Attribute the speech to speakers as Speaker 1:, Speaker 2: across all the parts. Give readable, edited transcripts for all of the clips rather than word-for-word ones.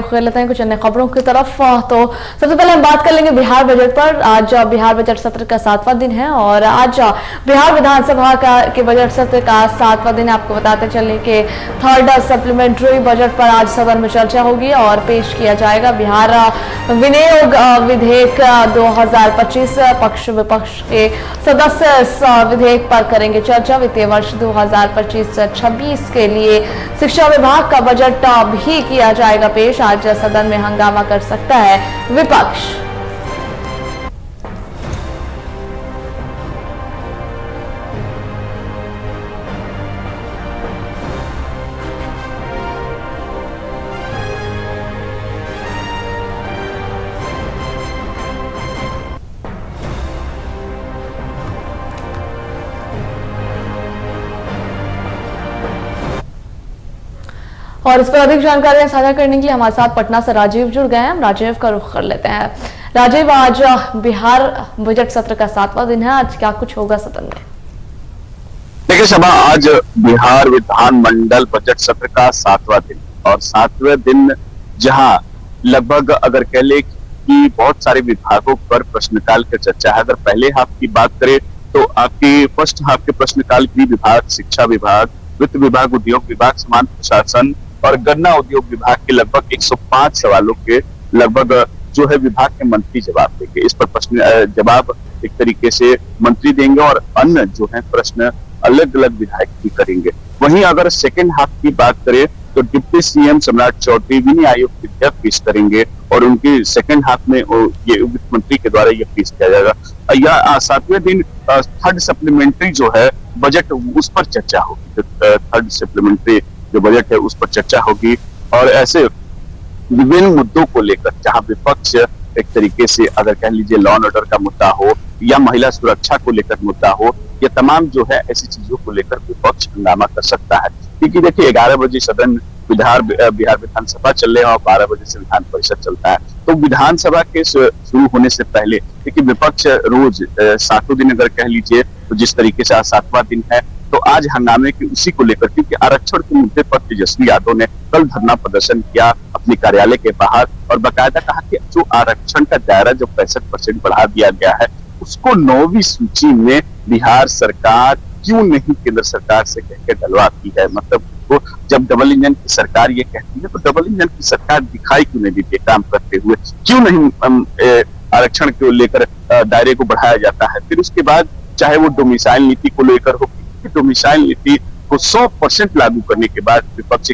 Speaker 1: रुख कर लेते हैं कुछ अन्य खबरों की तरफ। तो सबसे पहले हम बात कर लेंगे बिहार बजट पर। आज बिहार बजट सत्र का 7वां दिन है और आज बिहार विधानसभा के बजट सत्र का 7वां दिन है। आपको बताते चलें कि थर्ड सप्लीमेंट्री बजट पर आज सदन में चर्चा होगी और पेश किया जाएगा बिहार विनियोग विधेयक 2025। पक्ष विपक्ष के सदस्य इस विधेयक पर करेंगे चर्चा। वित्तीय वर्ष 2025-26 के लिए शिक्षा विभाग का बजट भी किया जाएगा पेश। आज सदन में हंगामा कर सकता है विपक्ष। और इस पर अधिक जानकारियां साझा करने के लिए हमारे साथ पटना से राजीव जुड़ गए हैं। हम राजीव का रुख कर लेते हैं। राजीव, आज बिहार बजट सत्र का 7वां दिन है, आज क्या कुछ होगा सदन में?
Speaker 2: देखिए सभा, आज बिहार विधानमंडल बजट सत्र का 7वां दिन और 7वें दिन जहां लगभग अगर कह ले कि बहुत सारे विभागों पर प्रश्नकाल की चर्चा है। अगर पहले हाफ की बात करें तो आपकी फर्स्ट हाफ के प्रश्नकाल गृह विभाग, शिक्षा विभाग, वित्त विभाग, उद्योग विभाग, समाज प्रशासन और गन्ना उद्योग विभाग के लगभग 105 सवालों के लगभग जो है विभाग के मंत्री जवाब देंगे। इस पर प्रश्न जवाब एक तरीके से मंत्री देंगे और अन्य जो है प्रश्न अलग अलग विधायक भी करेंगे। वहीं अगर सेकेंड हाफ की बात करें तो डिप्टी सीएम सम्राट चौधरी विनय आयोग विधेयक पेश करेंगे और उनकी सेकेंड हाफ में ये वित्त मंत्री के द्वारा ये पेश किया जाएगा। या 7वें दिन थर्ड सप्लीमेंट्री जो है बजट, उस पर चर्चा होगी। थर्ड सप्लीमेंट्री जो बजट है उस पर चर्चा होगी और ऐसे विभिन्न मुद्दों को लेकर जहां विपक्ष एक तरीके से अगर कह लीजिए लॉ एंड ऑर्डर का मुद्दा हो या महिला सुरक्षा को लेकर मुद्दा हो, ये तमाम जो है ऐसी चीजों को लेकर विपक्ष हंगामा कर सकता है। क्योंकि देखिए 11 बजे सदन बिहार विधानसभा चल रहे हैं और 12 बजे से विधान परिषद चलता है। तो विधानसभा के शुरू होने से पहले देखिए विपक्ष रोज 7 दिन अगर कह लीजिए तो जिस तरीके से आज 7वां दिन है तो आज हंगामे की उसी को लेकर, क्योंकि आरक्षण के मुद्दे पर तेजस्वी यादव ने कल धरना प्रदर्शन किया अपने कार्यालय के बाहर और बाकायदा कहा कि जो आरक्षण का दायरा जो 65% बढ़ा दिया गया है उसको 9वीं सूची में बिहार सरकार क्यों नहीं केंद्र सरकार से कहकर डलवाती है। मतलब वो जब डबल इंजन की सरकार ये कहती है तो डबल इंजन की सरकार दिखाई क्यों नहीं देती काम करते हुए, क्यों नहीं आरक्षण को लेकर दायरे को बढ़ाया जाता है। फिर उसके बाद चाहे वो डोमिसाइल नीति को लेकर हो, डोमिसाइल नीति को 100% लागू करने के बाद विपक्ष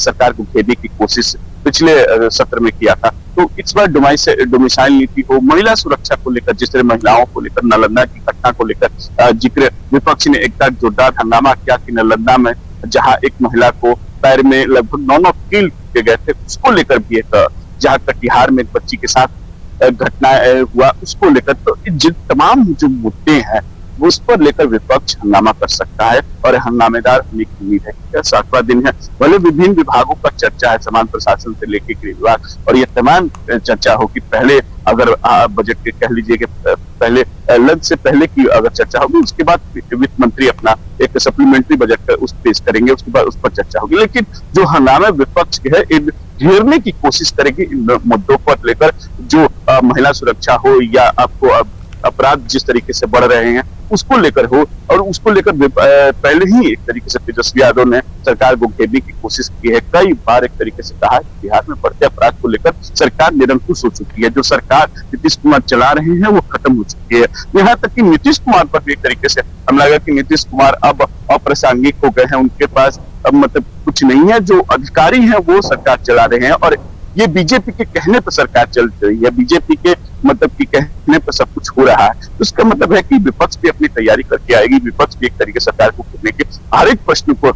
Speaker 2: सरकार को घेरने की कोशिश पिछले सत्र में किया था। तो इस बार डोमिसाइल नीति हो, महिला सुरक्षा को लेकर, जिस तरह महिलाओं को लेकर नालंदा की घटना को लेकर जिक्र विपक्ष ने एक जोरदार हंगामा किया कि नालंदा में जहां एक महिला को पैर में लगभग 9 कील के गए थे, उसको लेकर भी एक जहां कटिहार में एक बच्ची के साथ घटना हुआ उसको लेकर, तो जिन तमाम जो मुद्दे हैं उस पर लेकर विपक्ष हंगामा कर सकता है और हंगामेदार होने की उम्मीद है। 7वां दिन है, भले विभिन्न विभागों पर चर्चा है, समाज प्रशासन से लेकर गृह विभाग और ये तमाम चर्चा होगी। पहले अगर बजट के कह लीजिए कि पहले लंच से पहले की अगर चर्चा होगी, उसके बाद वित्त मंत्री अपना एक सप्लीमेंट्री बजट उस पेश करेंगे, उसके बाद उस पर चर्चा होगी। लेकिन जो हंगामा विपक्ष के है इन घेरने की कोशिश करेगी इन मुद्दों पर लेकर, जो महिला सुरक्षा हो या आपको अपराध जिस तरीके से बढ़ रहे हैं उसको लेकर हो, और उसको लेकर पहले ही एक तरीके से तेजस्वी यादव ने सरकार को घेरने की कोशिश की है। कई बार एक तरीके से कहा कि बिहार में बढ़ते अपराध को लेकर सरकार निरंकुश हो चुकी है, जो सरकार नीतीश कुमार चला रहे हैं वो खत्म हो चुकी है। यहाँ तक कि नीतीश कुमार पर भी एक तरीके से हम लगा कि नीतीश कुमार अब अप्रासंगिक हो गए हैं, उनके पास अब मतलब कुछ नहीं है, जो अधिकारी हैं वो सरकार चला रहे हैं और ये बीजेपी के कहने पर सरकार चल रही है, बीजेपी के मतलब की कहने पर सब कुछ हो रहा है। तो इसका मतलब है कि विपक्ष भी अपनी तैयारी करके आएगी, विपक्ष भी एक तरीके से सरकार को घेरने के हर एक प्रश्न को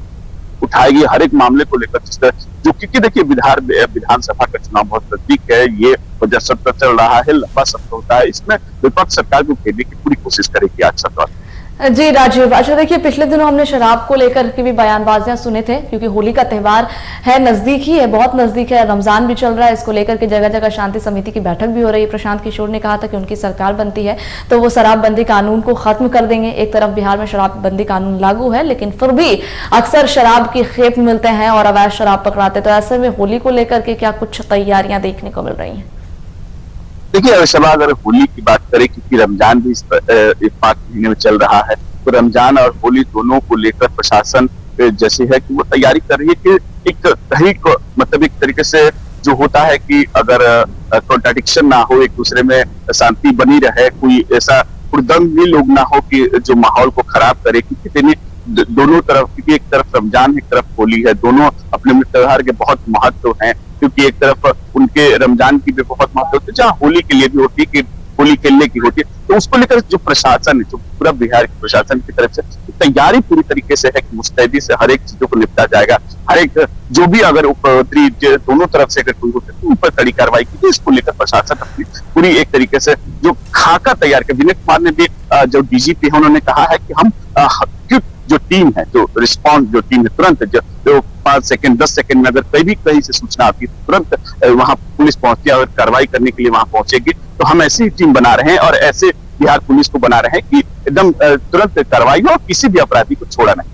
Speaker 2: उठाएगी, हर एक मामले को लेकर, जिस तरह जो क्योंकि देखिए विधानसभा का चुनाव बहुत नजदीक है, ये बजट सत्र चल रहा है, लंबा सत्र होता है, इसमें विपक्ष सरकार को घेरने की पूरी कोशिश करेगी आज सत्र।
Speaker 1: जी राजीव, अच्छा देखिए, पिछले दिनों हमने शराब को लेकर के भी बयानबाजियां सुने थे, क्योंकि होली का त्यौहार है, नजदीक ही है, बहुत नजदीक है, रमजान भी चल रहा है। इसको लेकर के जगह जगह शांति समिति की बैठक भी हो रही है। प्रशांत किशोर ने कहा था कि उनकी सरकार बनती है तो वो शराबबंदी कानून को खत्म कर देंगे। एक तरफ बिहार में शराबबंदी कानून लागू है, लेकिन फिर भी अक्सर शराब की खेप मिलते हैं और अवैध शराब पकड़ाते। तो ऐसे में होली को लेकर के क्या कुछ तैयारियां देखने को मिल रही हैं?
Speaker 2: देखिए शबा, अगर होली की बात करें, क्योंकि रमजान भी इस पाक महीने में चल रहा है, तो रमजान और होली दोनों को लेकर प्रशासन जैसे है कि वो तैयारी कर रही है कि एक तहरीक, मतलब एक तरीके से जो होता है कि अगर कॉन्ट्राडिक्शन ना हो, एक दूसरे में शांति बनी रहे, कोई ऐसा हुड़दंगी लोग ना हो कि जो माहौल को खराब करे। क्योंकि दोनों तरफ, क्योंकि एक तरफ रमजान है, एक तरफ होली है, दोनों अपने त्योहार के बहुत महत्व हैं। क्योंकि एक तरफ उनके रमजान की भी बहुत महत्व होती है, जहाँ होली के लिए भी होती है कि होली खेलने की होती है। तो उसको लेकर जो प्रशासन है, जो पूरा बिहार के प्रशासन की तरफ से तैयारी पूरी तरीके से है कि मुस्तैदी से हर एक चीजों को निपटा जाएगा। हर एक जो भी अगर उपद्रवी दोनों तरफ से अगर कोई होते तो उन पर कड़ी कार्रवाई की। इसको लेकर प्रशासन अपनी पूरी एक तरीके से जो खाका तैयार किया। विनय कुमार ने भी, जो डीजीपी है, उन्होंने कहा है कि हम जो टीम है, जो रिस्पॉन्स जो टीम है, तुरंत जो 5 सेकंड 10 सेकंड में अगर कहीं से सूचना आती है, तुरंत वहां पुलिस पहुंचती है और कार्रवाई करने के लिए वहां पहुंचेगी। तो हम ऐसी टीम बना रहे हैं और ऐसे बिहार पुलिस को बना रहे हैं कि एकदम तुरंत कार्रवाई हो और किसी भी अपराधी को छोड़ा नहीं।